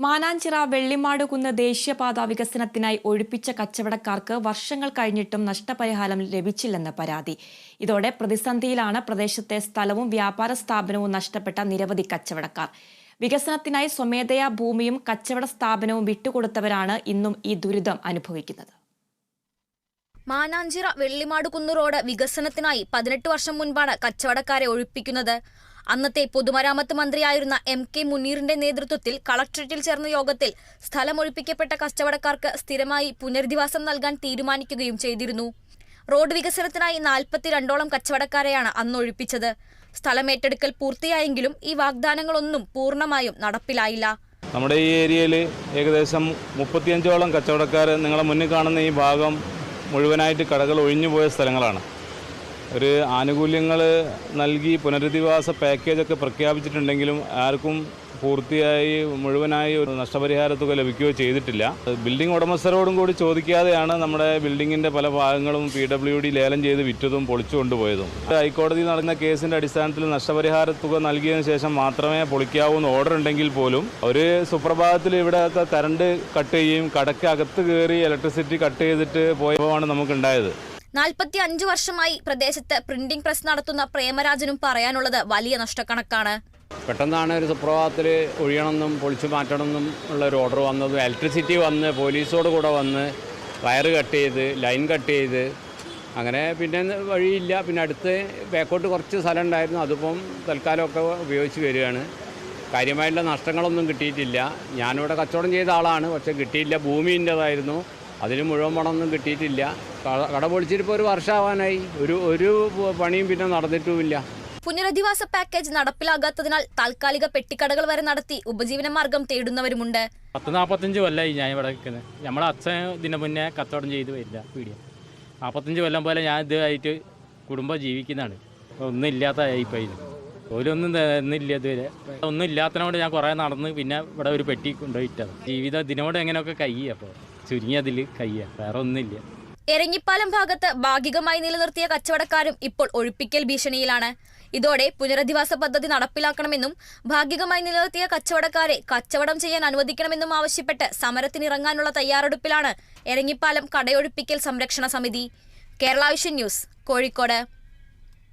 മാനാഞ്ചിറ വെള്ളിമാടുകുന്ന് ദേശീയപാത വികസനത്തിനായി ഒഴിപ്പിച്ച കച്ചവടക്കാർക്ക് വർഷങ്ങൾ കഴിഞ്ഞിട്ടും നഷ്ടപരിഹാരം ലഭിച്ചില്ലെന്ന് പരാതി. ഇതോടെ പ്രതിസന്ധിയിലാണ് പ്രദേശത്തെ സ്ഥലവും വ്യാപാര സ്ഥാപനവും നഷ്ടപ്പെട്ട നിരവധി കച്ചവടക്കാർ. വികസനത്തിനായി സ്വമേധയാ ഭൂമിയും കച്ചവട സ്ഥാപനവും വിട്ടുകൊടുത്തവരാണ് ഇന്നും ഈ ദുരിതം അനുഭവിക്കുന്നത്. മാനാഞ്ചിറ വെള്ളിമാടുകുന്ന് റോഡ് വികസനത്തിനായി 18 വർഷം മുൻപാണ് കച്ചവടക്കാരെ ഒഴിപ്പിക്കുന്നത്. അന്നത്തെ പൊതുമരാമത്ത് മന്ത്രിയായിരുന്ന MK മുനീറിന്റെ നേതൃത്വത്തിൽ കളക്ടറേറ്റിൽ ചേർന്ന യോഗത്തിൽ സ്ഥലമൊഴിപ്പിക്കപ്പെട്ട കച്ചവടക്കാർക്ക് സ്ഥിരമായി പുനരധിവാസം നൽകാൻ തീരുമാനിക്കുകയും ചെയ്തിരുന്നു. റോഡ് വികസനത്തിനായി 42ഓളം കച്ചവടക്കാരെയാണ് അന്ന് ഒഴിപ്പിച്ചത്. സ്ഥലമേറ്റെടുക്കൽ പൂർത്തിയായെങ്കിലും ഈ വാഗ്ദാനങ്ങളൊന്നും പൂർണ്ണമായും നടപ്പിലായില്ല. നമ്മുടെ ഈ ഏരിയയിൽ ഏകദേശം 35ഓളം കച്ചവടക്കാർ നിങ്ങളെ മുന്നിൽ കാണുന്ന ഈ ഭാഗം മുഴുവനായിട്ട് കടകൾ ഒഴിഞ്ഞുപോയ സ്ഥലങ്ങളാണ്. ഒരു ആനുകൂല്യങ്ങൾ നൽകി പുനരധിവാസ പാക്കേജൊക്കെ പ്രഖ്യാപിച്ചിട്ടുണ്ടെങ്കിലും ആർക്കും പൂർത്തിയായി മുഴുവനായി ഒരു നഷ്ടപരിഹാര തുക ലഭിക്കുകയോ ചെയ്തിട്ടില്ല. ബിൽഡിംഗ് ഉടമസ്ഥരോടും കൂടി ചോദിക്കാതെയാണ് നമ്മുടെ ബിൽഡിങ്ങിൻ്റെ പല ഭാഗങ്ങളും PWD ലേലം ചെയ്ത് വിറ്റതും പൊളിച്ചു കൊണ്ടുപോയതും. ഹൈക്കോടതിയിൽ നടന്ന കേസിൻ്റെ അടിസ്ഥാനത്തിൽ നഷ്ടപരിഹാര തുക നൽകിയതിനു ശേഷം മാത്രമേ പൊളിക്കാവൂന്ന് ഓർഡർ ഉണ്ടെങ്കിൽ പോലും ഒരു സുപ്രഭാതത്തിൽ ഇവിടെയൊക്കെ കറണ്ട് കട്ട് ചെയ്യുകയും കടയ്ക്ക് അകത്ത് കയറി ഇലക്ട്രിസിറ്റി കട്ട് ചെയ്തിട്ട് പോയപ്പോഴാണ് നമുക്കുണ്ടായത്. 45 വർഷമായി പ്രദേശത്ത് പ്രിന്റിംഗ് പ്രസ് നടത്തുന്ന പ്രേമരാജനും പറയാനുള്ളത് വലിയ നഷ്ടക്കണക്കാണ്. പെട്ടെന്നാണ് ഒരു സുപ്രഭാതത്തിൽ ഒഴിയണമെന്നും പൊളിച്ചു മാറ്റണമെന്നും ഉള്ള ഒരു ഓർഡർ വന്നത്. ഇലക്ട്രിസിറ്റി വന്ന് പോലീസോട് കൂടെ വന്ന് വയറ് കട്ട് ചെയ്ത് ലൈൻ കട്ട് ചെയ്ത് അങ്ങനെ പിന്നെ വഴിയില്ല. പിന്നെ അടുത്ത് ബാക്കോട്ട് കുറച്ച് സ്ഥലം ഉണ്ടായിരുന്നു, അതിപ്പം തൽക്കാലമൊക്കെ ഉപയോഗിച്ച് വരികയാണ്. കാര്യമായിട്ടുള്ള നഷ്ടങ്ങളൊന്നും കിട്ടിയിട്ടില്ല. ഞാനിവിടെ കച്ചവടം ചെയ്ത ആളാണ്, പക്ഷേ കിട്ടിയില്ല. ഭൂമിൻ്റെതായിരുന്നു, അതിന് മുഴുവൻ പണമൊന്നും കിട്ടിയിട്ടില്ല. കട പൊളിച്ചിട്ടിപ്പോൾ ഒരു വർഷമാവാനായി. ഒരു പണിയും പിന്നെ നടന്നിട്ടുമില്ല. പുനരധിവാസ പാക്കേജ് നടപ്പിലാകാത്തതിനാൽ താൽക്കാലിക പെട്ടിക്കടകൾ വരെ നടത്തി ഉപജീവന മാർഗം തേടുന്നവരുമുണ്ട്. 40-45 കൊല്ലമായി ഞാൻ ഇവിടെ നിൽക്കുന്നത്. നമ്മളെ അച്ഛൻ ഇതിന് മുന്നേ കച്ചവടം ചെയ്ത് വരില്ല പീടിയ. 45 കൊല്ലം പോലെ ഞാൻ ഇതായിട്ട് കുടുംബം ജീവിക്കുന്നതാണ്. ഒന്നും ഇല്ലാത്തതായിപ്പോൾ ഇത് ഓരൊന്നും ഇന്നില്ല. ഇതുവരെ ഒന്നും ഇല്ലാത്തതിനോട് ഞാൻ കുറേ നടന്ന് പിന്നെ ഇവിടെ ഒരു പെട്ടി കൊണ്ടുപോയിട്ടത്. ജീവിതം ഇതിനോട് എങ്ങനെയൊക്കെ കയ്യ, അപ്പോൾ ചുരുങ്ങിയതിൽ കയ്യ, വേറെ ഒന്നുമില്ല. എരഞ്ഞിപ്പാലം ഭാഗത്ത് ഭാഗികമായി നിലനിർത്തിയ കച്ചവടക്കാരും ഇപ്പോൾ ഒഴിപ്പിക്കൽ ഭീഷണിയിലാണ്. ഇതോടെ പുനരധിവാസ പദ്ധതി നടപ്പിലാക്കണമെന്നും ഭാഗികമായി നിലനിർത്തിയ കച്ചവടക്കാരെ കച്ചവടം ചെയ്യാൻ അനുവദിക്കണമെന്നും ആവശ്യപ്പെട്ട് സമരത്തിനിറങ്ങാനുള്ള തയ്യാറെടുപ്പിലാണ് എരഞ്ഞിപ്പാലം കടയൊഴിപ്പിക്കൽ സംരക്ഷണ സമിതി. Kerala vision news, Kozhikode.